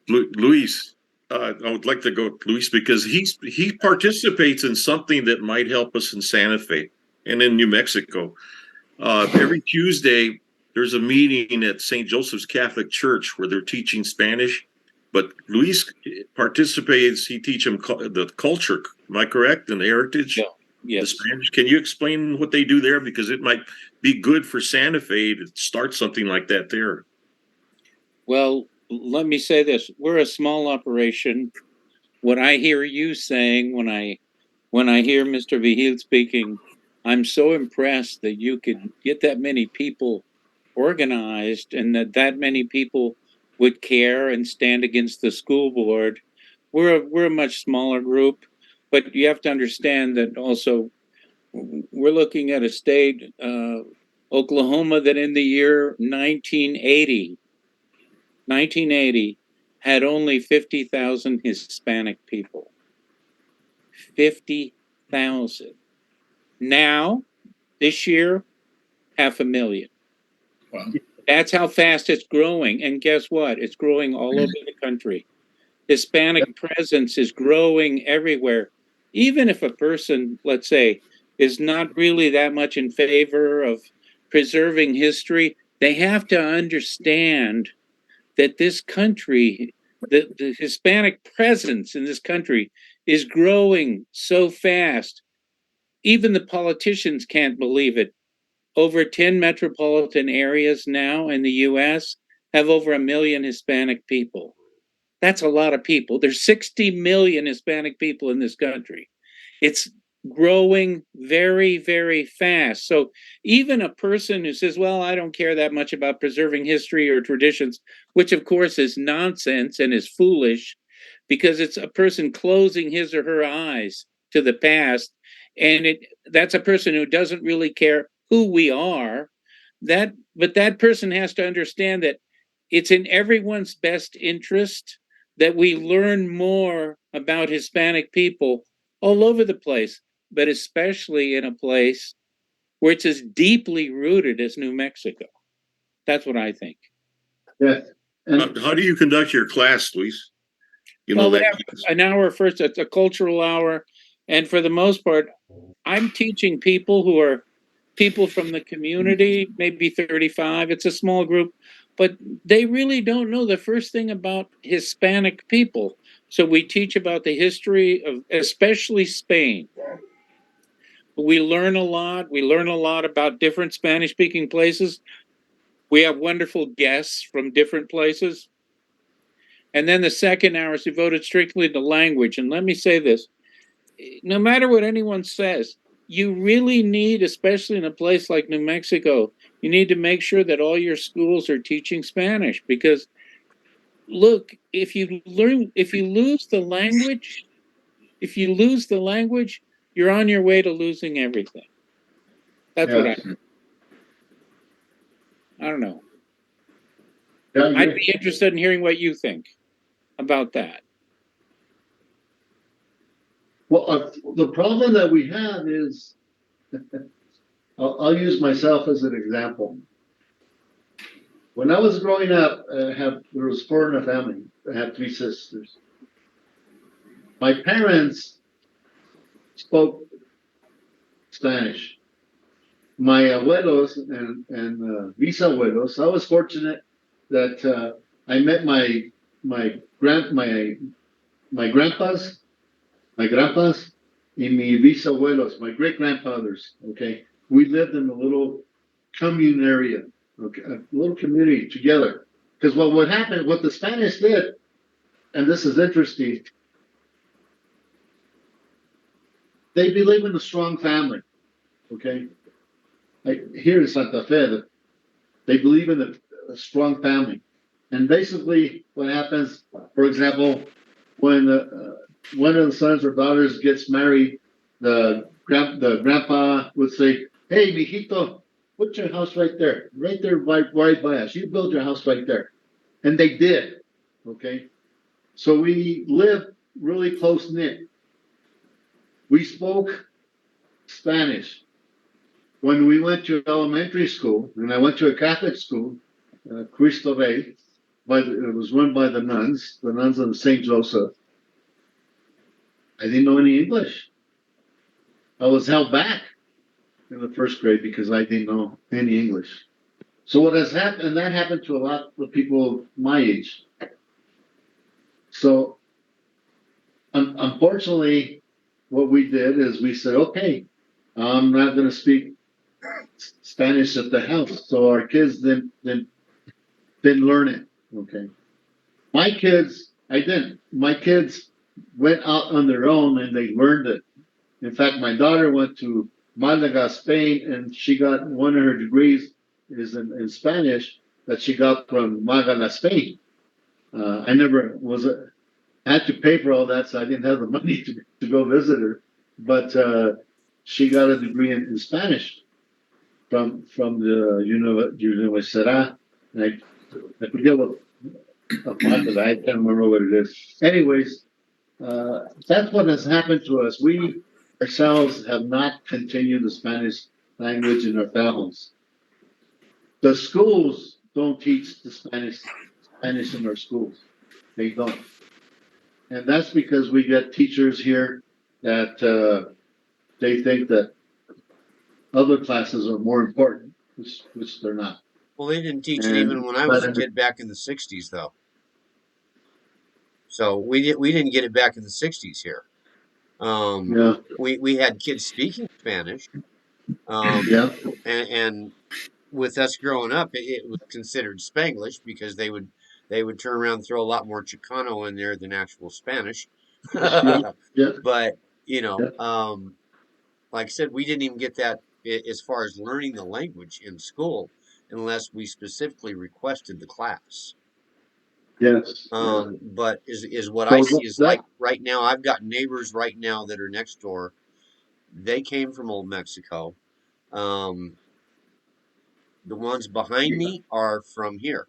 Luis, I would like to go with Luis because he participates in something that might help us in Santa Fe and in New Mexico. Every Tuesday, there's a meeting at St. Joseph's Catholic Church where they're teaching Spanish. But Luis participates. He teaches them the culture. Am I correct? And the heritage. Yeah. Yes. The Spanish. Can you explain what they do there? Because it might be good for Santa Fe to start something like that there. Well, let me say this: we're a small operation. What I hear you saying when I hear Mr. Vigil speaking, I'm so impressed that you could get that many people organized and that many people would care and stand against the school board. We're a much smaller group, but you have to understand that also we're looking at a state, Oklahoma, that in the year 1980 had only 50,000 Hispanic people. 50,000. Now, this year, 500,000. Wow. That's how fast it's growing. And guess what? It's growing all over the country. Hispanic presence is growing everywhere. Even if a person, let's say, is not really that much in favor of preserving history, they have to understand that this country, the Hispanic presence in this country is growing so fast. Even the politicians can't believe it. Over 10 metropolitan areas now in the US have over 1 million Hispanic people. That's a lot of people. There's 60 million Hispanic people in this country. It's growing very, very fast. So even a person who says, well, I don't care that much about preserving history or traditions, which of course is nonsense and is foolish because it's a person closing his or her eyes to the past. And that's a person who doesn't really care who we are. But that person has to understand that it's in everyone's best interest that we learn more about Hispanic people all over the place, but especially in a place where it's as deeply rooted as New Mexico. That's what I think. Yes. How do you conduct your class, Luis? We have an hour first. It's a cultural hour, and for the most part, I'm teaching people who are people from the community, maybe 35. It's a small group, but they really don't know the first thing about Hispanic people. So we teach about the history of especially Spain. We learn a lot. We learn a lot about different Spanish speaking places. We have wonderful guests from different places. And then the second hour is devoted strictly to language. And let me say this, no matter what anyone says, you really need, especially in a place like New Mexico, you need to make sure that all your schools are teaching Spanish because look, if you lose the language, you're on your way to losing everything. That's what I don't know. I'd be interested in hearing what you think about that. Well, the problem that we have is, I'll use myself as an example. When I was growing up, there was 4 in a family. I had 3 sisters. My parents spoke Spanish. My abuelos and bisabuelos. I was fortunate that I met my grandpas, and my bisabuelos, my great grandfathers. Okay, we lived in a little commune area, okay, a little community together. Because what happened, what the Spanish did, and this is interesting, they believe in a strong family. Okay, here in Santa Fe, they believe in a strong family. And basically, what happens, for example, when one of the sons or daughters gets married, the grandpa would say, "Hey, mijito, put your house right there right by us. You build your house right there," and they did. Okay, so we lived really close knit. We spoke Spanish. When we went to elementary school, and I went to a Catholic school, Cristo Rey, it was run by the nuns of St. Joseph. I didn't know any English. I was held back in the first grade because I didn't know any English. So what has happened, and that happened to a lot of people my age. So unfortunately, what we did is we said, okay, I'm not going to speak Spanish at the house. So our kids didn't learn it. Okay. My kids, I didn't. My kids went out on their own and they learned it. In fact, my daughter went to Malaga, Spain, and she got one of her degrees is in Spanish that she got from Malaga, Spain. I never was had to pay for all that, so I didn't have the money to go visit her. But she got a degree in Spanish from the Universidad. And I forget what I can't remember what it is. Anyways, that's what has happened to us. We ourselves have not continued the Spanish language in our families. The schools don't teach the Spanish in our schools. They don't. And that's because we get teachers here that they think that other classes are more important, which they're not. Well, they didn't teach it even when I was a kid back in the '60s, though. So we didn't get it back in the '60s here. Yeah, We had kids speaking Spanish, yeah, and with us growing up, it was considered Spanglish because they would turn around and throw a lot more Chicano in there than actual Spanish. yeah, yeah, But you know, yeah. like I said, we didn't even get that as far as learning the language in school unless we specifically requested the class. Yes. Yeah. But is what I So see is like that right now, I've got neighbors right now that are next door. They came from Old Mexico. Um, the ones behind me are from here,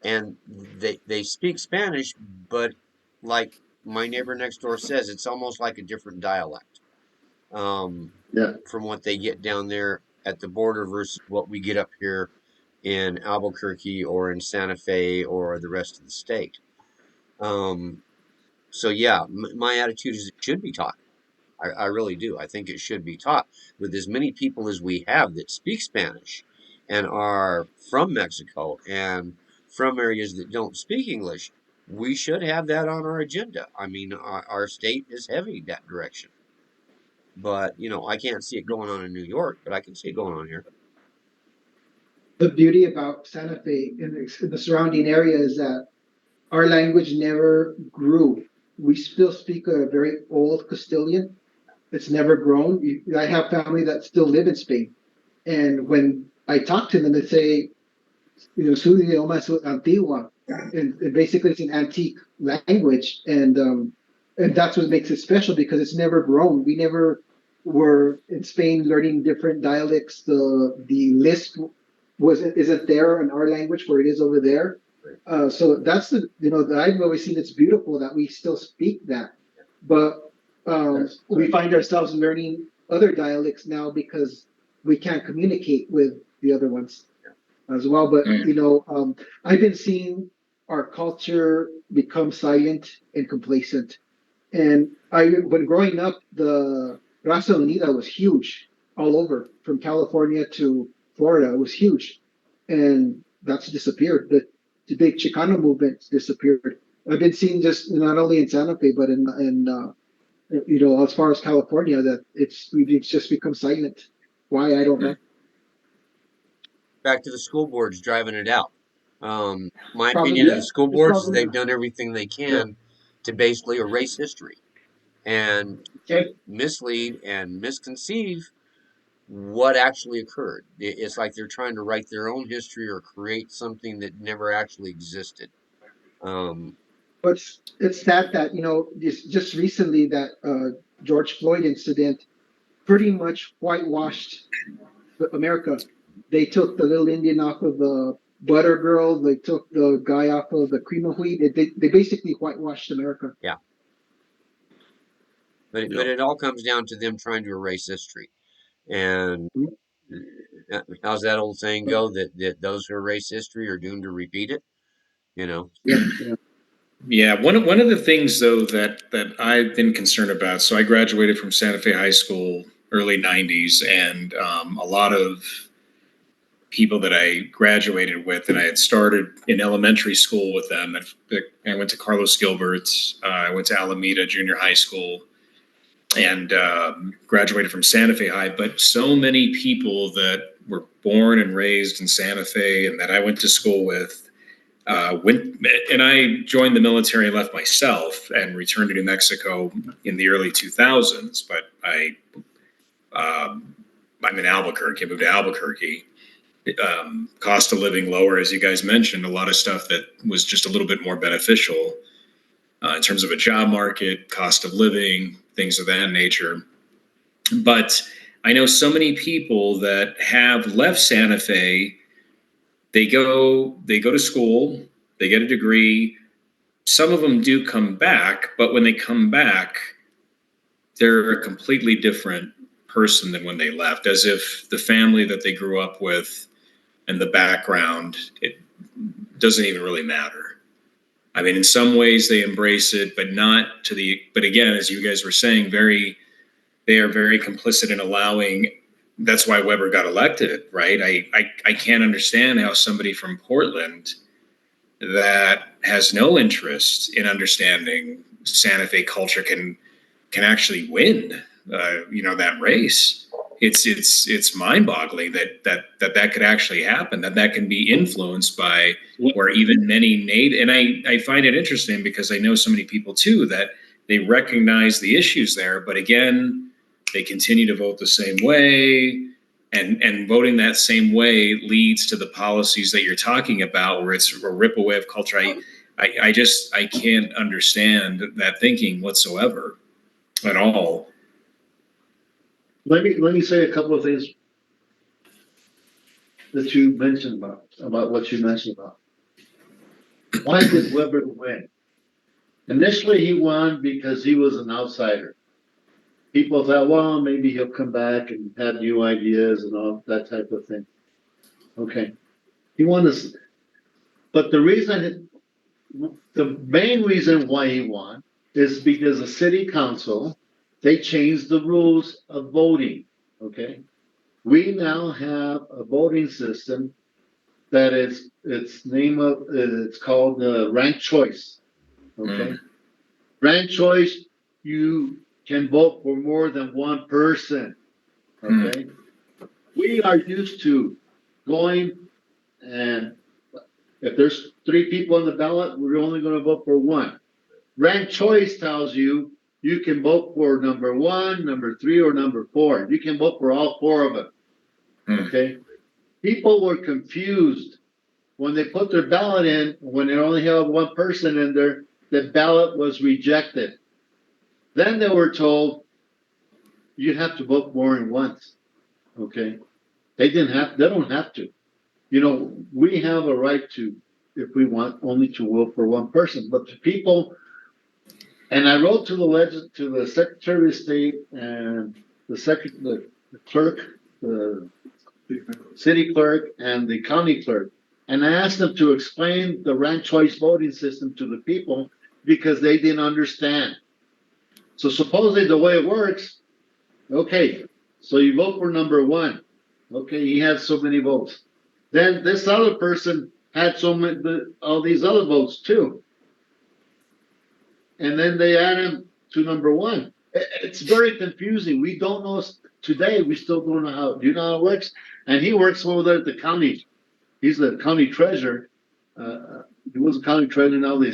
and they speak Spanish, but like my neighbor next door says, it's almost like a different dialect. Um, yeah. from what they get down there at the border versus what we get up here in Albuquerque or in Santa Fe or the rest of the state. Um, so yeah, my attitude is it should be taught. I really do. I think it should be taught with as many people as we have that speak Spanish and are from Mexico and from areas that don't speak English. We should have that on our agenda. I mean, our state is heavy that direction. But, you know, I can't see it going on in New York, but I can see it going on here. The beauty about Santa Fe and the surrounding area is that our language never grew. We still speak a very old Castilian. It's never grown. I have family that still live in Spain, and when I talk to them, they say, su idioma es antigua, and basically it's an antique language, and that's what makes it special because it's never grown. We never were in Spain learning different dialects. The list isn't there in our language where it is over there. So that's that I've always seen it's beautiful that we still speak that, but we find ourselves learning other dialects now because we can't communicate with the other ones as well. But I've been seeing our culture become silent and complacent. And when growing up, the Raza Unida was huge all over, from California to Florida. It was huge, and that's disappeared. The big Chicano movement disappeared. I've been seeing just not only in Santa Fe, but as far as California, that it's just become silent. Why, I don't know. Back to the school boards driving it out. My opinion of Probably, the school it's boards is probably they've done everything they Yeah. can to basically erase history and okay. mislead and misconceive what actually occurred. It's like they're trying to write their own history or create something that never actually existed. Um, But it's sad that just recently that George Floyd incident pretty much whitewashed America. They took the little Indian off of the Butter Girl. They took the guy off of the Cream of Wheat. They basically whitewashed America. yeah, but it all comes down to them trying to erase history. And how's that old saying go? That those who erase history are doomed to repeat it. you know. Yeah, yeah. Yeah, one of the things though that I've been concerned about. So I graduated from Santa Fe High School early '90s, and a lot of people that I graduated with, and I had started in elementary school with them. I went to Carlos Gilbert's. I went to Alameda Junior High School, and graduated from Santa Fe High. But so many people that were born and raised in Santa Fe, and that I went to school with, went, and I joined the military and left myself and returned to New Mexico in the early 2000s. But I'm in Albuquerque. I moved to Albuquerque. Cost of living lower, as you guys mentioned, a lot of stuff that was just a little bit more beneficial in terms of a job market, cost of living, things of that nature. But I know so many people that have left Santa Fe. They go to school, they get a degree. Some of them do come back, but when they come back, they're a completely different person than when they left, as if the family that they grew up with and the background, it doesn't even really matter. I mean, in some ways they embrace it, but not to the, but again, as you guys were saying, they are very complicit in allowing, that's why Weber got elected, right? I can't understand how somebody from Portland that has no interest in understanding Santa Fe culture can actually win, that race. It's mind-boggling that could actually happen. That can be influenced by where even many native. And I find it interesting because I know so many people too that they recognize the issues there, but again, they continue to vote the same way. And voting that same way leads to the policies that you're talking about, where it's a rip away of culture. I can't understand that thinking whatsoever at all. Let me say a couple of things that you mentioned about what you mentioned about. Why did Weber win? Initially, he won because he was an outsider. People thought, well, maybe he'll come back and have new ideas and all that type of thing. Okay, he won this, but the main reason why he won is because the city council, they changed the rules of voting. Okay, we now have a voting system that is it's called ranked choice. Okay, ranked choice, you can vote for more than one person. Okay, we are used to going, and if there's 3 people on the ballot, we're only going to vote for one. Ranked choice tells you you can vote for number 1, number 3, or number 4. You can vote for all 4 of them. Okay, people were confused when they put their ballot in. When they only had one person in there, the ballot was rejected. Then they were told you have to vote more than once. Okay, they don't have to. We have a right to, if we want, only to vote for one person. But the people, and I wrote to the Secretary of State and the clerk, the city clerk, and the county clerk, and I asked them to explain the ranked choice voting system to the people because they didn't understand. So supposedly the way it works, okay, so you vote for number 1. Okay, he has so many votes. Then this other person had all these other votes too. And then they add him to number 1. It's very confusing. We don't know today. We still don't know how. Do you know how it works? And he works over there at the county. He's the county treasurer. He was a county treasurer, now the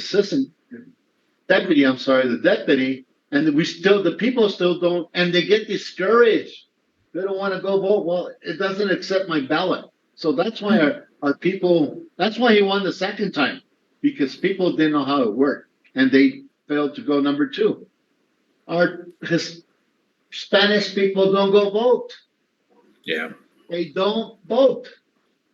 deputy. The deputy. And the people still don't, and they get discouraged. They don't want to go vote. Well, it doesn't accept my ballot. So that's why our people, that's why he won the second time, because people didn't know how it worked and they failed to go number 2. Our Spanish people don't go vote. Yeah. They don't vote.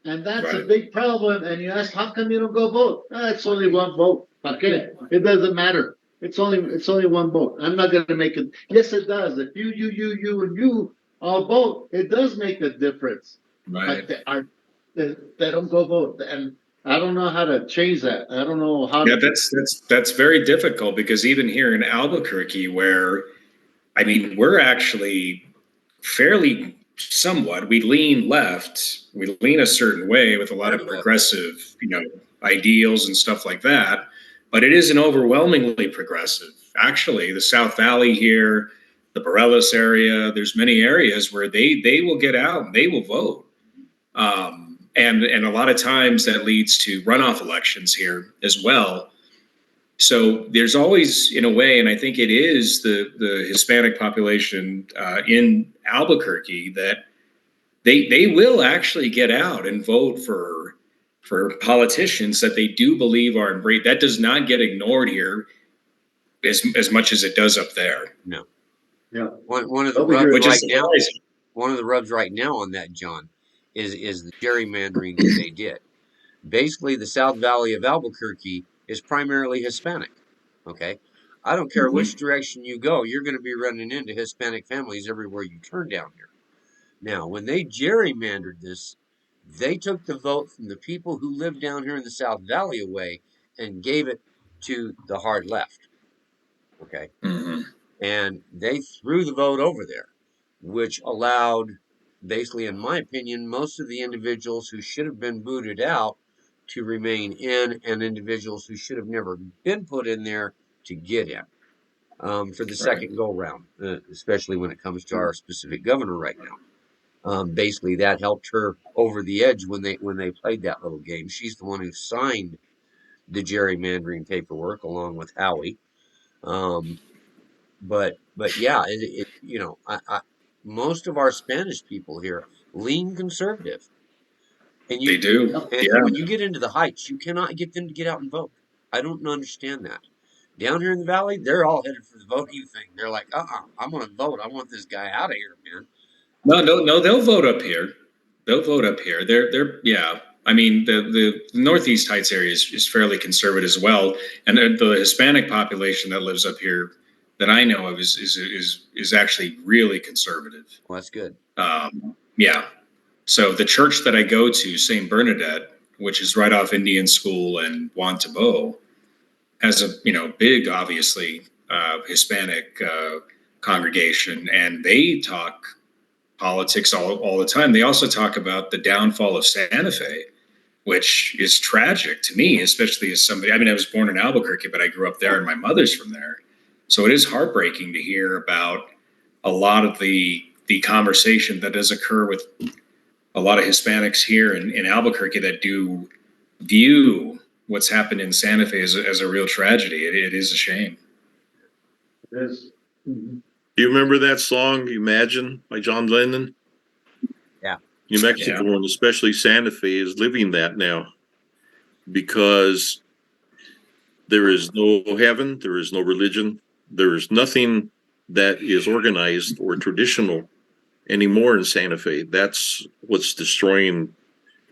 And that's a big problem. And you ask, how come you don't go vote? It's only one vote. Okay. It doesn't matter. It's only one vote. I'm not going to make it. Yes, it does. If you, and you all vote, it does make a difference. Right. But they don't go vote. And I don't know how to change that. I don't know how Yeah, to. that's very difficult because even here in Albuquerque, where I mean, we're actually fairly somewhat. We lean left. We lean a certain way with a lot of progressive, ideals and stuff like that. But it isn't overwhelmingly progressive. Actually, the South Valley here, the Morelos area, there's many areas where they will get out and they will vote. And a lot of times that leads to runoff elections here as well. So there's always, in a way, and I think it is the Hispanic population in Albuquerque that they will actually get out and vote for politicians that they do believe are embraced. That does not get ignored here as much as it does up there. No. Yeah. One of the Over here, rubs Which is right now. surprising. One of the rubs right now on that, John, is the gerrymandering that they did. Basically, the South Valley of Albuquerque is primarily Hispanic. Okay, I don't care which direction you go, you're going to be running into Hispanic families everywhere you turn down here. Now, when they gerrymandered this, they took the vote from the people who live down here in the South Valley away and gave it to the hard left. Okay, Mm-hmm. and they threw the vote over there, which allowed, basically, in my opinion, most of the individuals who should have been booted out to remain in, and individuals who should have never been put in there to get in for the Right. second go round, especially when it comes to our specific governor right now. Basically, that helped her over the edge when they played that little game. She's the one who signed the gerrymandering paperwork along with Howie. Um, but yeah, most of our Spanish people here lean conservative, and They you do. and Yeah. when you get into the heights, you cannot get them to get out and vote. I don't understand that. Down here in the valley, they're all headed for the voting thing. They're like, I'm gonna vote. I want this guy out of here, man. No. They'll vote up here. They'll vote up here. Yeah. I mean, the Northeast Heights area is fairly conservative as well, and the Hispanic population that lives up here that I know of is actually really conservative. Well, that's good. Yeah. So the church that I go to, Saint Bernadette, which is right off Indian School and Juan Tabo, has a big, obviously Hispanic congregation, and they talk politics all the time. They also talk about the downfall of Santa Fe, which is tragic to me, especially as somebody. I mean, I was born in Albuquerque, but I grew up there, and my mother's from there. So it is heartbreaking to hear about a lot of the conversation that does occur with a lot of Hispanics here in Albuquerque that do view what's happened in Santa Fe as a real tragedy. It is a shame. It is. Mhm. Do you remember that song, Imagine, by John Lennon? Yeah. New Mexico, Yeah. and especially Santa Fe, is living that now because there is no heaven, there is no religion, there is nothing that is organized or traditional anymore in Santa Fe. That's what's destroying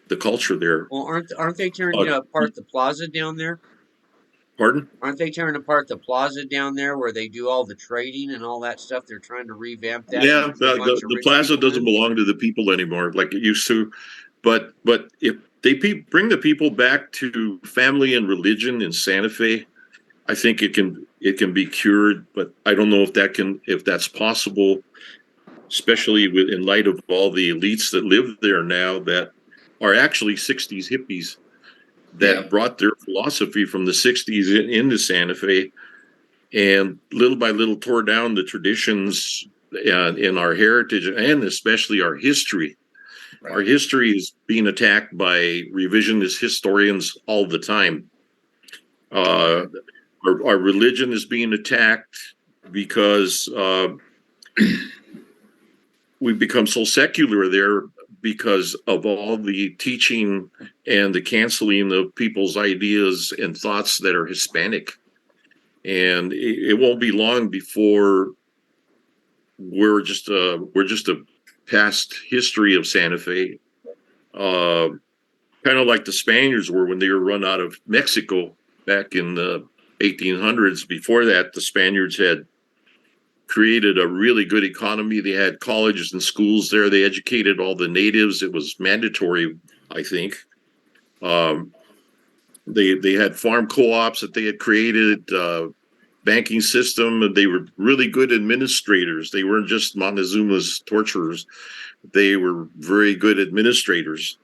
the culture there. Well, aren't they tearing apart the plaza down there? Pardon? Aren't they tearing apart the plaza down there where they do all the trading and all that stuff? They're trying to revamp that. Yeah, And put a bunch of the rich plaza people doesn't in? belong to the people anymore like it used to. But if they bring the people back to family and religion in Santa Fe, I think it can be cured. But I don't know if that's possible, especially in light of all the elites that live there now that are actually '60s hippies that brought their philosophy from the '60s into Santa Fe, and little by little tore down the traditions in our heritage and especially our history. Right. Our history is being attacked by revisionist historians all the time. Our religion is being attacked because we've become so secular there because of all the teaching and the canceling of people's ideas and thoughts that are Hispanic. And it won't be long before we're just a past history of Santa Fe, kind of like the Spaniards were when they were run out of Mexico back in the 1800s. Before that, the Spaniards had created a really good economy. They had colleges and schools there. They educated all the natives. It was mandatory, I think. They had farm co-ops that they had created, banking system, and they were really good administrators. They weren't just Montezuma's torturers. They were very good administrators,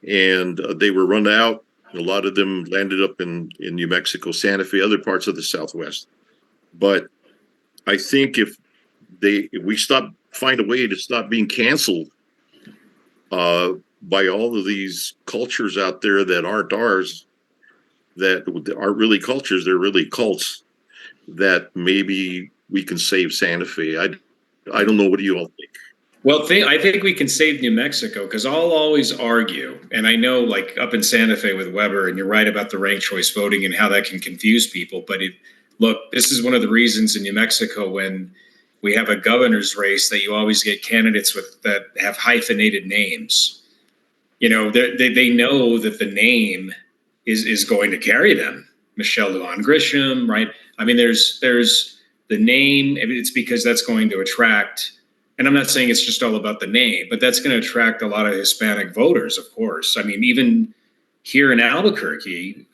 and they were run out. A lot of them landed up in New Mexico, Santa Fe, other parts of the Southwest. But I think if we find a way to stop being canceled by all of these cultures out there that aren't ours, that aren't really cultures, they're really cults, that maybe we can save Santa Fe. I don't know. What do you all think? Well, I think we can save New Mexico because I'll always argue, and I know like up in Santa Fe with Weber, and you're right about the ranked choice voting and how that can confuse people. But look, this is one of the reasons in New Mexico when we have a governor's race that you always get candidates that have hyphenated names. You know, they know that the name is going to carry them. Michelle Lujan Grisham, right? I mean, there's the name. It's because that's going to attract. And I'm not saying it's just all about the name, but that's going to attract a lot of Hispanic voters, of course. I mean, even here in Albuquerque,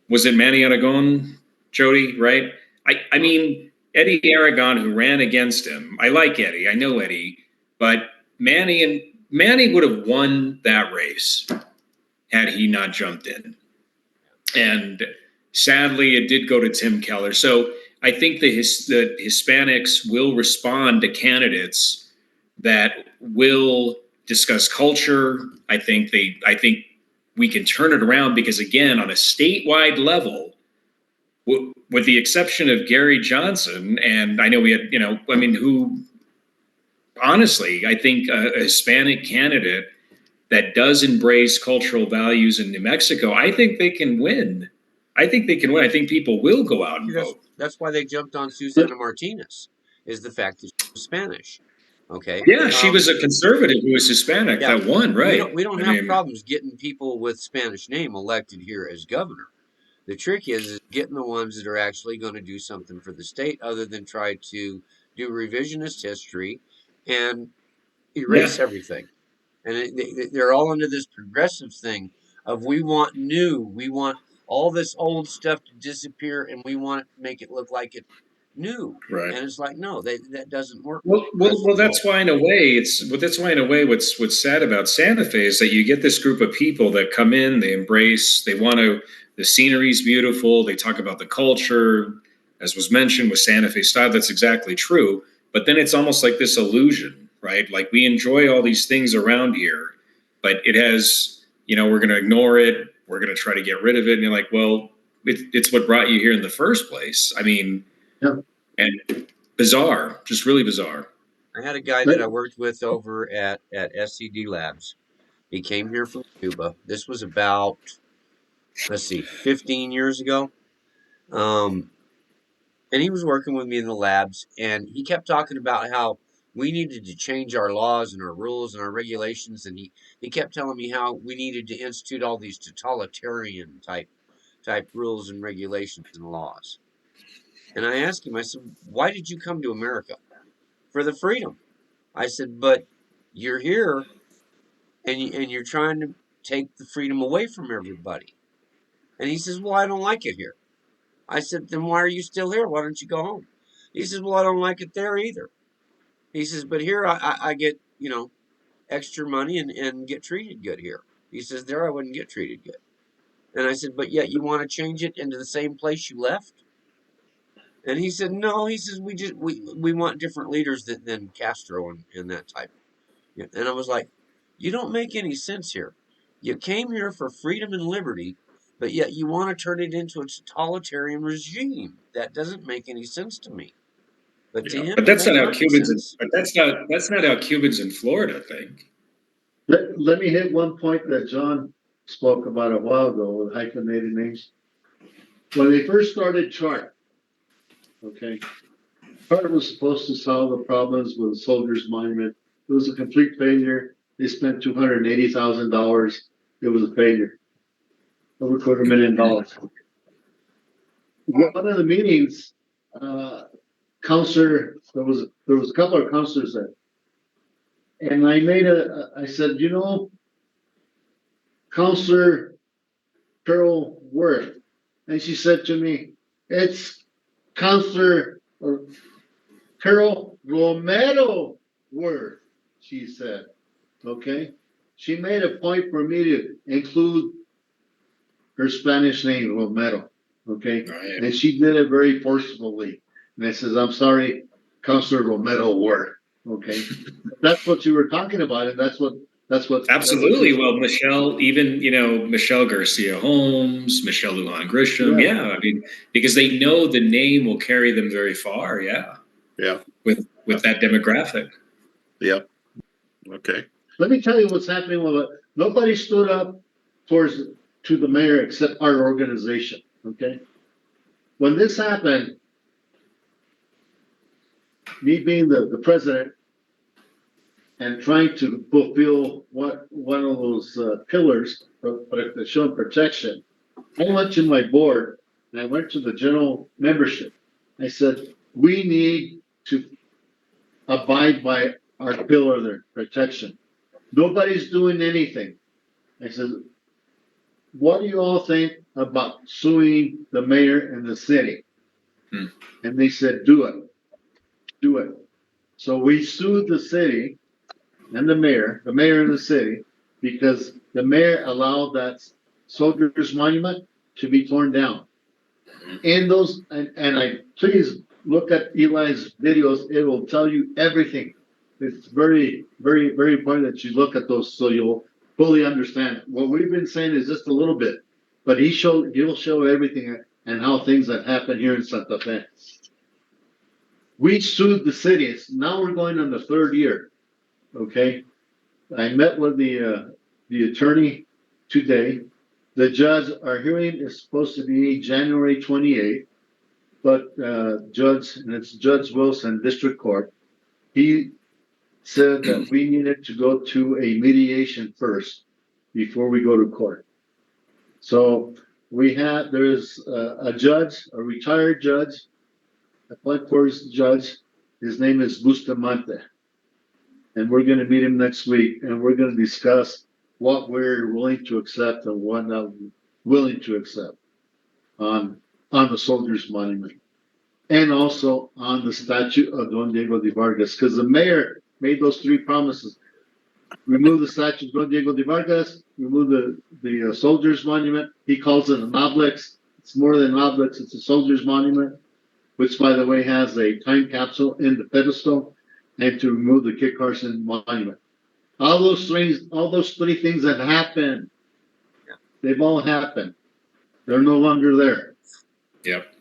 was it Manny Aragon, Jody, right? I mean, Eddie Aragon, who ran against him. I like Eddie. I know Eddie. But Manny would have won that race had he not jumped in. And sadly, it did go to Tim Keller. So I think the Hispanics will respond to candidates that will discuss culture. I think we can turn it around because, again, on a statewide level, with the exception of Gary Johnson, and I know we had, who honestly, I think a Hispanic candidate that does embrace cultural values in New Mexico, I think they can win. I think people will go out and vote. That's why they jumped on Susana Martinez, is the fact that she was Spanish. Okay. Yeah, she was a conservative who was Hispanic that won, right? We don't have problems getting people with Spanish name elected here as governor. The trick is getting the ones that are actually going to do something for the state other than try to do revisionist history and erase everything. And they're all into this progressive thing of we want new, we want all this old stuff to disappear, and we want to make it look like it's new. Right. And it's like, no, that doesn't work. Well, that's why in a way what's sad about Santa Fe is that you get this group of people that come in, they embrace, the scenery's beautiful, they talk about the culture, as was mentioned with Santa Fe style. That's exactly true. But then it's almost like this illusion, right? Like we enjoy all these things around here, but it has, we're going to ignore it. We're going to try to get rid of it. And you're like, well, it's what brought you here in the first place. I mean, and bizarre, just really bizarre. I had a guy that I worked with over at SCD Labs. He came here from Cuba. This was about, 15 years ago. And he was working with me in the labs, and he kept talking about how we needed to change our laws and our rules and our regulations. And he kept telling me how we needed to institute all these totalitarian type rules and regulations and laws. And I asked him, I said, why did you come to America? For the freedom. I said, but you're here and you're trying to take the freedom away from everybody. And he says, well, I don't like it here. I said, then why are you still here? Why don't you go home? He says, well, I don't like it there either. He says, but here I get, extra money and get treated good here. He says, there I wouldn't get treated good. And I said, but yet you want to change it into the same place you left? And he said, no. He says, we want different leaders than Castro and that type. And I was like, you don't make any sense here. You came here for freedom and liberty, but yet you want to turn it into a totalitarian regime. That doesn't make any sense to me. But to him, but that's not how Cubans. But that's not how Cubans in Florida think. Let me hit one point that John spoke about a while ago with hyphenated names. When they first started CHART, CHART was supposed to solve the problems with soldiers' monument. It was a complete failure. They spent $280,000. It was a failure. Over $250,000. One of the meetings, counselor, there was a couple of counselors there. And I said, Counselor Carol Worth. And she said to me, it's Counselor Carol Romero Worth, she said. Okay. She made a point for me to include her Spanish name, Romero. Okay. Right. And she did it very forcefully. And I says, I'm sorry, Counselor Romero Worth. Okay. That's what you were talking about, and that's what Absolutely. Well, Michelle, even, Michelle Garcia Holmes, Michelle Lujan Grisham. Yeah. Yeah. I mean, because they know the name will carry them very far. Yeah. Yeah. With that demographic. Yeah. Okay. Let me tell you what's happening with it. Nobody stood up to the mayor except our organization. Okay. When this happened, me being the president and trying to fulfill one of those pillars for the show protection, I went to my board and I went to the general membership. I said, we need to abide by our pillar of protection. Nobody's doing anything. I said, what do you all think about suing the mayor and the city? And they said, do it. Do it. So we sued the city and the mayor and the city, because the mayor allowed that soldiers monument to be torn down. And those, and I please look at Eli's videos. It will tell you everything. It's very, very, very important that you look at those so you'll fully understand. What we've been saying is just a little bit, but he'll show everything and how things have happened here in Santa Fe. We sued the city. Now we're going on the third year. Okay. I met with the attorney today. The judge, our hearing is supposed to be January 28th, but it's Judge Wilson, District Court. He said that we needed to go to a mediation first before we go to court. So there's a judge, a retired judge, a Flight Force judge. His name is Bustamante. And we're going to meet him next week, and we're going to discuss what we're willing to accept and what not willing to accept on the Soldiers Monument, and also on the statue of Don Diego de Vargas, because the mayor made those three promises: remove the statue of Don Diego de Vargas, remove the Soldiers Monument. He calls it an obelisk. It's more than an obelisk; it's a Soldiers Monument, which, by the way, has a time capsule in the pedestal, and to remove the Kit Carson Monument. All those three things have happened. They've all happened. They're no longer there. Yep.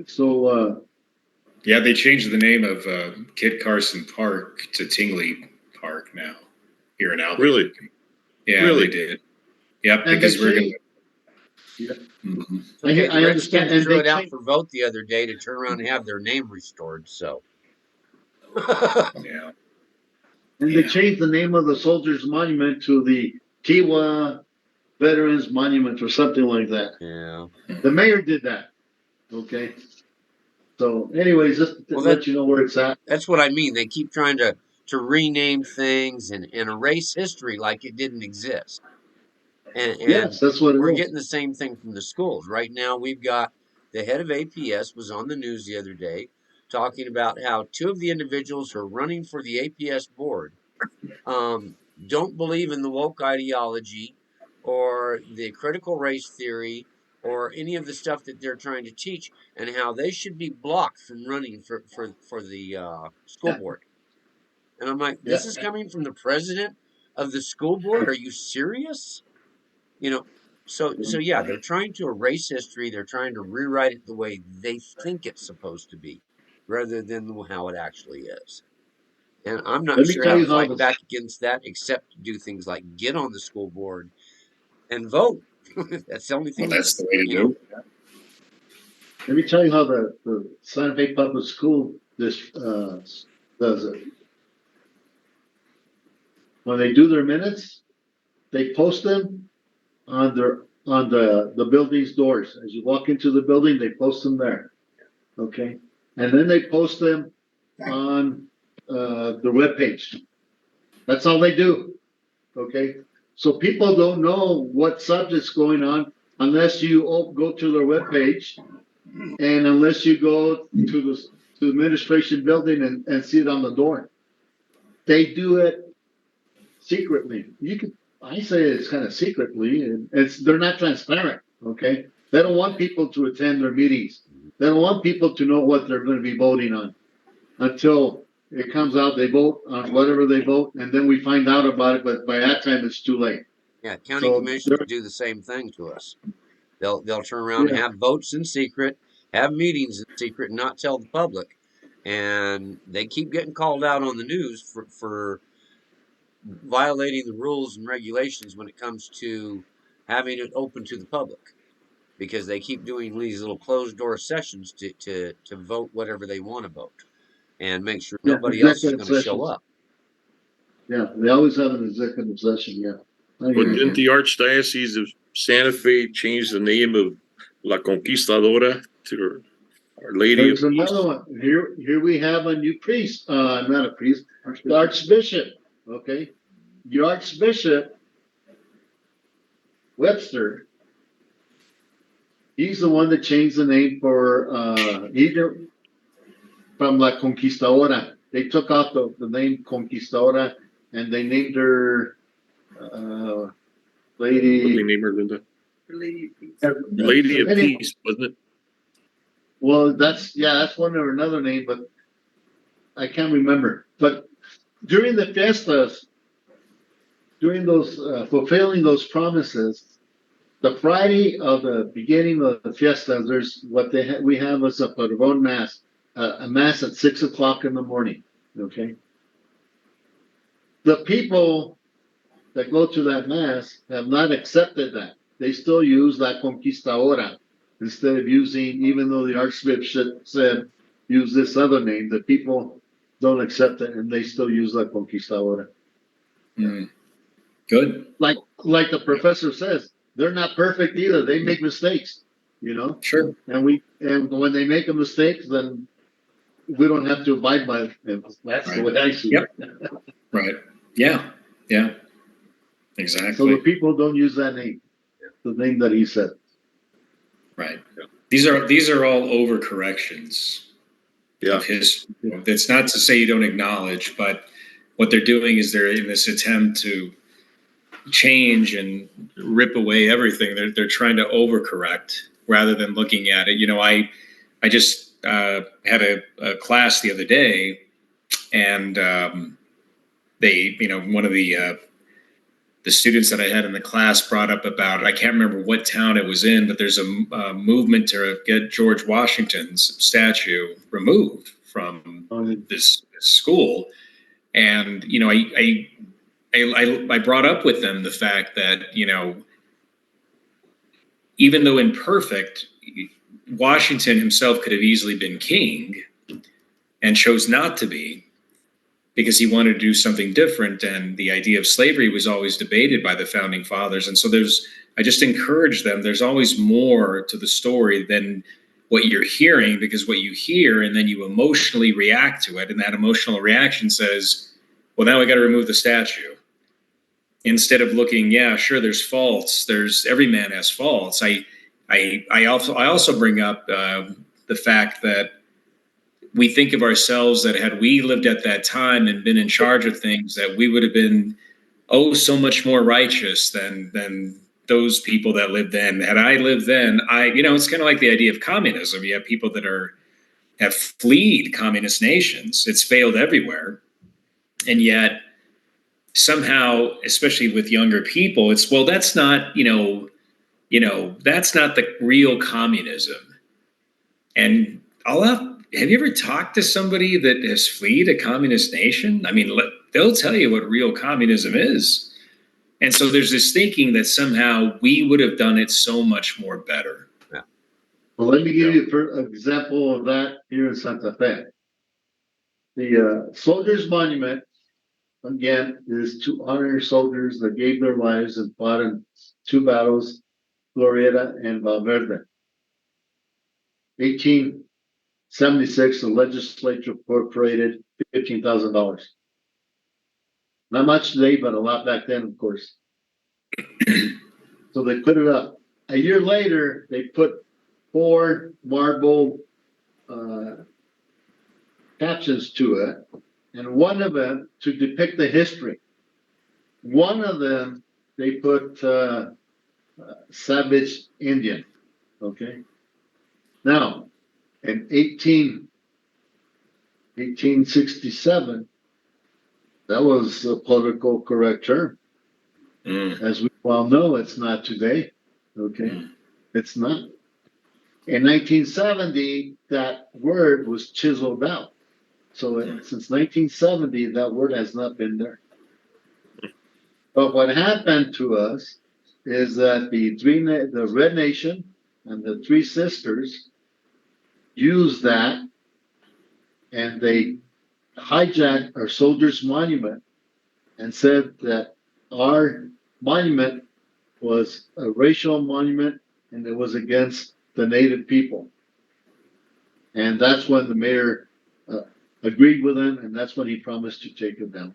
So, yeah, they changed the name of Kit Carson Park to Tingley Park now here in Albuquerque. Really? Yeah, Really? they did. Yep, and because we're going yeah. to. Okay, I the understand. Redskins And threw they it out changed, for vote the other day to turn around and have their name restored. So, Yeah. they changed the name of the Soldiers Monument to the Kiwa Veterans Monument or something like that. yeah. The mayor did that. Okay. So, anyways, just to let you know where it's at. That's what I mean. They keep trying to rename things and erase history like it didn't exist. And Yes, that's what it we're is. getting the same thing from the schools. Right now, we've got the head of APS was on the news the other day talking about how two of the individuals who are running for the APS board don't believe in the woke ideology or the critical race theory or any of the stuff that they're trying to teach, and how they should be blocked from running for the school board. And I'm like, this is coming from the president of the school board? Are you serious? You know, so yeah, they're trying to erase history. They're trying to rewrite it the way they think it's supposed to be, rather than how it actually is. And I'm not Let me sure tell how to you how fight back against that, except to do things like get on the school board and vote. That's the only Well, thing that's that's, the way to you know. do it. Let me tell you how the Santa Fe Public School does it. When they do their minutes, they post them on the building's doors. As you walk into the building, they post them there. Okay, and then they post them on the webpage. That's all they do. Okay, so people don't know what subject's going on unless you go to their webpage, and unless you go to the administration building and see it on the door. They do it secretly. I say it's kind of secretly, and they're not transparent. Okay, they don't want people to attend their meetings. They don't want people to know what they're going to be voting on until it comes out. They vote on whatever they vote, and then we find out about it. But by that time, it's too late. Yeah, county So commissions do the same thing to us. They'll turn around and yeah, have votes in secret, have meetings in secret, and not tell the public. And they keep getting called out on the news for violating the rules and regulations when it comes to having it open to the public, because they keep doing these little closed door sessions to vote whatever they want to vote and make sure yeah, nobody else is executive going to show sessions. up. Yeah, they always have an executive session. Yeah. But didn't the Archdiocese of Santa Fe change the name of La Conquistadora to Our Lady There's of another Peace? one. Here we have a new priest. Not a priest, the Archbishop. Okay, the Archbishop Webster. He's the one that changed the name for either from La Conquistadora. They took out the name Conquistadora and they named her What Lady. they name her, Linda? Lady. Lady of Anyway, Peace, wasn't it? well, that's one or another name, but I can't remember. But during the fiestas, during those fulfilling those promises, the Friday of the beginning of the fiesta, there's what we have as a Perdón mass, a mass at 6 o'clock in the morning. Okay, the people that go to that mass have not accepted that. They still use La Conquistadora instead of using, even though the Archbishop said use this other name, the people don't accept it and they still use La Conquistadora. Good. Like the professor says, they're not perfect either. They make mistakes, Sure. and when they make a mistake, then we don't have to abide by them. That's the way I see Yep. it. Right. Yeah. Yeah. So the Exactly. people don't use that name, the name that he said. Right. These are all overcorrections Yeah. of history. That's not to say you don't acknowledge, but what they're doing is they're in this attempt to change and rip away everything. They're trying to overcorrect rather than looking at it. I just had a class the other day, and they, one of the students that I had in the class brought up about, I can't remember what town it was in, but there's a movement to get George Washington's statue removed from this school. And, I brought up with them the fact that, even though imperfect, Washington himself could have easily been king and chose not to be, because he wanted to do something different. And the idea of slavery was always debated by the founding fathers. And so I just encourage them, there's always more to the story than what you're hearing, because what you hear and then you emotionally react to it. And that emotional reaction says, well, now we got to remove the statue. Instead of looking, yeah, sure, there's faults. Every man has faults. I also bring up the fact that we think of ourselves that had we lived at that time and been in charge of things, that we would have been so much more righteous than those people that lived then. Had I lived then, it's kind of like the idea of communism. You have people that have fled communist nations. It's failed everywhere, and yet somehow, especially with younger people, it's, well, that's not that's not the real communism. And have you ever talked to somebody that has fled a communist nation? I mean, they'll tell you what real communism is. And so there's this thinking that somehow we would have done it so much more better. Yeah. Well, let me give you an example of that here in Santa Fe. The Soldiers Monument, again, is to honor soldiers that gave their lives and fought in 2 battles, Glorieta and Valverde. 1876, the legislature appropriated $15,000. Not much today, but a lot back then, of course. So they put it up. a year later, they put 4 marble captions to it, and one of them to depict the history. One of them they put savage Indian. Okay. Now, in 1867, that was a political correct term. As we well know, it's not today. Okay. It's not. In 1970, that word was chiseled out. So since 1970, that word has not been there. But what happened to us is that the Red Nation and the Three Sisters used that, and they hijacked our soldiers' monument and said that our monument was a racial monument and it was against the native people. And that's when the mayor agreed with him, and that's when he promised to take it down.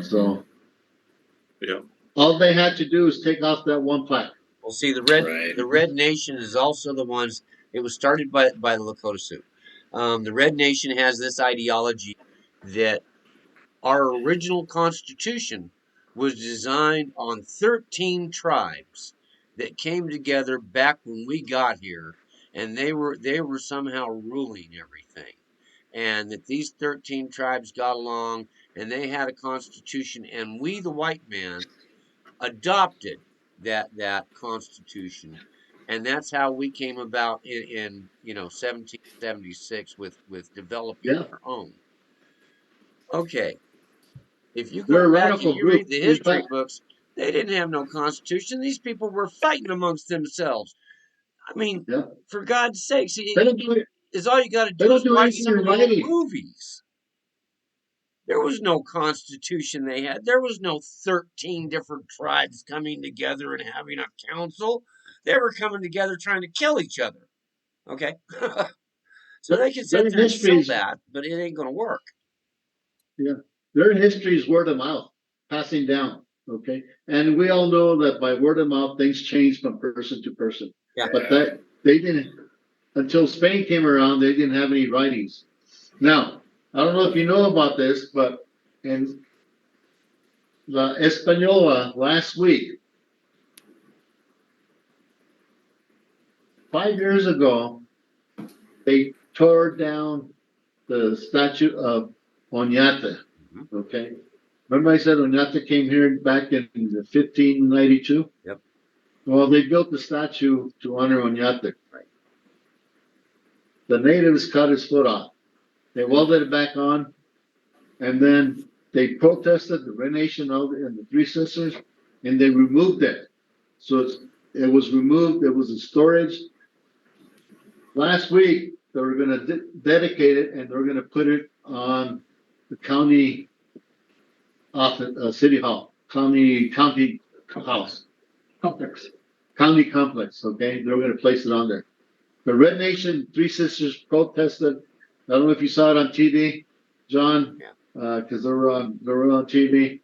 So, Yeah. all they had to do is take off that one plaque. Well, see, Right. the Red Nation is also the ones. It was started by the Lakota Sioux. The Red Nation has this ideology that our original Constitution was designed on 13 tribes that came together back when we got here, and they were somehow ruling everything, and that these 13 tribes got along and they had a constitution, and we, the white man, adopted that constitution, and that's how we came about in 1776 with developing Yeah, our own. Okay, if you they're go a back and radical you read group. the In history fact, books, they didn't have no constitution. These people were fighting amongst themselves. I mean, yeah, for God's sakes, they don't do it. is all you got to They do don't is do watch anything some in of the old writing. movies. There was no constitution they had. There was no 13 different tribes coming together and having a council. They were coming together trying to kill each other. Okay? So they can sit Their there and show histories, that, but it ain't going to work. yeah, their histories word of mouth, passing down. Okay, and we all know that by word of mouth, things change from person to person. Yeah. But that they didn't until Spain came around. They didn't have any writings. Now, I don't know if you know about this, but in La Española last week, 5 years ago, they tore down the statue of Oñate. Okay. Remember I said Oñate came here back in 1592? Yep. Well, they built the statue to honor Oñate. Right. The natives cut his foot off. They welded it back on, and then they protested, the Red Nation and the Three Sisters, and they removed it. So it was removed. It was in storage. Last week, they were going to dedicate it, and they're going to put it on the county office, city hall, county house, Complex. county complex. Okay, they're going to place it on there. The Red Nation Three Sisters protested. I don't know if you saw it on TV, John, because they were on TV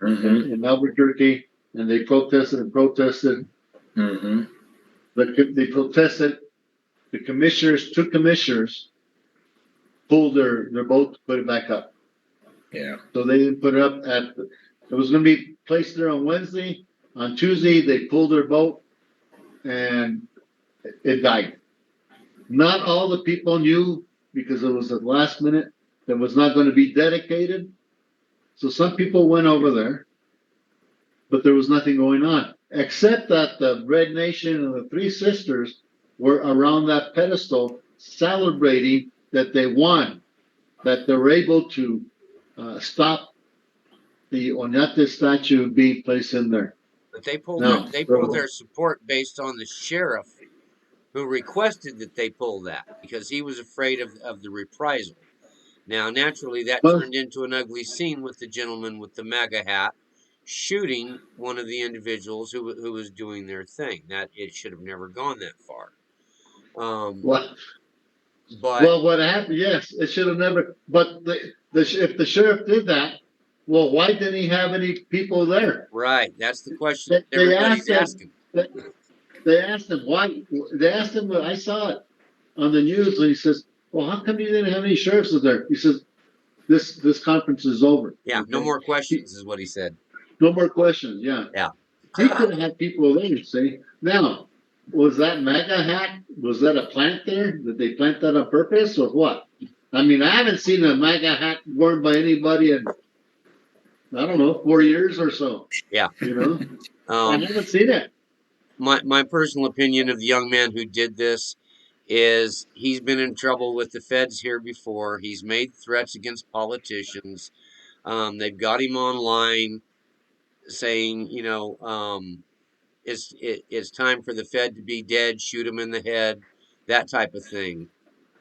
in Albuquerque, and they protested and protested. They protested. The two commissioners, pulled their boat to put it back up. Yeah. So they didn't put it up it was going to be placed there on Wednesday. On Tuesday, they pulled their boat and it died. Not all the people knew because it was at the last minute that was not going to be dedicated. So some people went over there, but there was nothing going on, except that the Red Nation and the Three Sisters were around that pedestal celebrating that they won, that they were able to stop the Oñate statue being placed in there. But they pulled No, their support based on the sheriff who requested that they pull that because he was afraid of the reprisal. Now, naturally, that well, turned into an ugly scene with the gentleman with the MAGA hat shooting one of the individuals who was doing their thing. That it should have never gone that far. well, But what happened? Yes, it should have never. But if the sheriff did that, well, why didn't he have any people there? right, that's the question They everybody's asked them. asking. they asked him why. They asked him. I saw it on the news, and he says, "Well, how come you didn't have any sheriffs there?" He says, "This conference is over." Yeah, no Okay? more questions is what he said. No more questions. Yeah. Yeah. He could have had people there. See, now was that MAGA hat? Was that a plant there? Did they plant that on purpose or what? I mean, I haven't seen a MAGA hat worn by anybody in I don't know 4 years or so. Yeah. You know, I Um, haven't seen it. my personal opinion of the young man who did this is he's been in trouble with the feds here before. He's made threats against politicians. They've got him online saying, it's time for the Fed to be dead, shoot him in the head, that type of thing.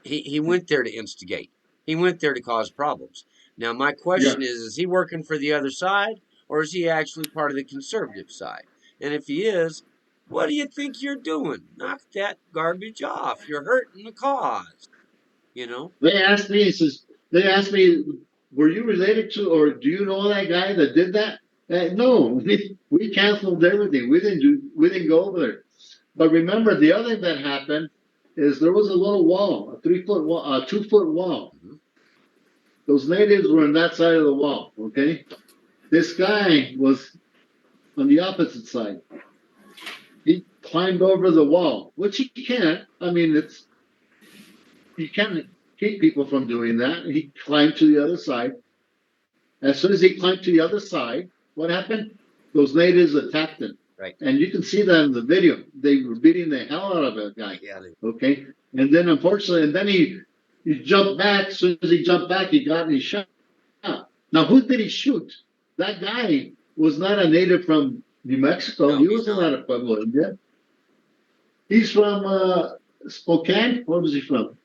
He went there to instigate. He went there to cause problems. Now, my Yeah, question is he working for the other side or is he actually part of the conservative side? And if he is, what do you think you're doing? Knock that garbage off. You're hurting the cause, you know? they asked me. He says they asked me, "Were you related to, or do you know that guy that did that?" No, we canceled everything. We didn't go over there. But remember, the other thing that happened is there was a little wall, a 3 foot wall, a 2 foot wall. Mhm. Those natives were on that side of the wall. Okay, this guy was on the opposite side. He climbed over the wall, which he can't. I mean, you can't keep people from doing that. He climbed to the other side. As soon as he climbed to the other side, what happened? Those natives attacked him. Right. And you can see that in the video. They were beating the hell out of that guy. Yeah. Okay. And then unfortunately, and then he jumped back. As soon as he jumped back, he got and he shot. Now, who did he shoot? That guy was not a native from New Mexico. No, he he's wasn't not. out of Pueblo, India. He's from Spokane. Where was he from?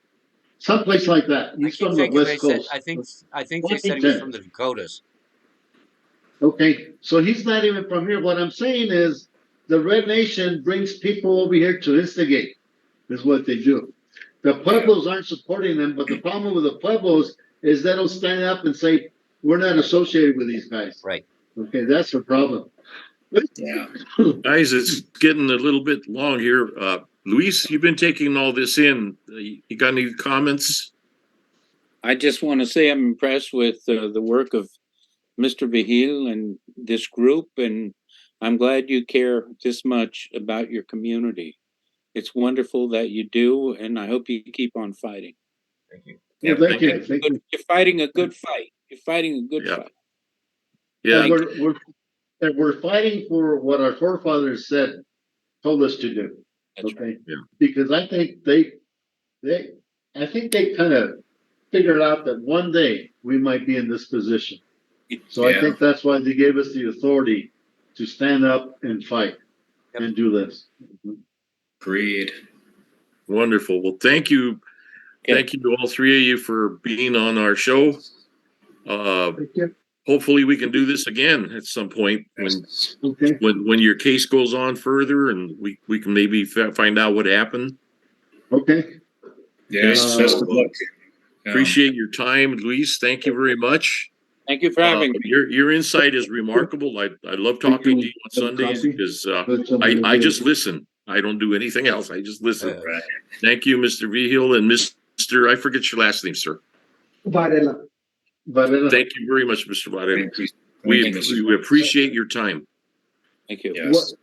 Someplace like that. I He's keep from the thinking they West said Coast. I think they said he was from the Dakotas. Okay, so he's not even from here. What I'm saying is the Red Nation brings people over here to instigate, is what they do. The Pueblos aren't supporting them, but the problem with the Pueblos is they don't stand up and say, we're not associated with these guys. Right. Okay, that's the problem. Yeah. Guys, it's getting a little bit long here. Luis, you've been taking all this in. You got any comments? I just want to say I'm impressed with the work of Mr. Vigil and this group, and I'm glad you care this much about your community. It's wonderful that you do, and I hope you keep on fighting. Thank you. Well, Yeah. thank you. Thank you. You're fighting a good fight. You're fighting a good Yeah. fight. Yeah, And we're fighting for what our forefathers said, told us to do. That's Okay. right. Yeah. Because I think they kind of figured out that one day we might be in this position. So I Yeah. think that's why they gave us the authority to stand up and fight Yep. and do this. Agreed. wonderful. Well, thank you. Okay. Thank you to all three of you for being on our show. Thank you. Hopefully we can do this again at some point when Okay. your case goes on further and we can maybe find out what happened. Okay. Yes. Best of luck. Yeah. Appreciate your time, Luis. Thank you very much. Thank you for having me. Your insight is remarkable. I love talking to you on Sundays because I just listen. I don't do anything else. I just listen. Right. Thank you, Mr. Vigil and Mr. I forget your last name, sir. Varela. But Thank you very much, Mr. Varela. Thank you. We Thank you, Mr. appreciate your time. Thank you. Yes.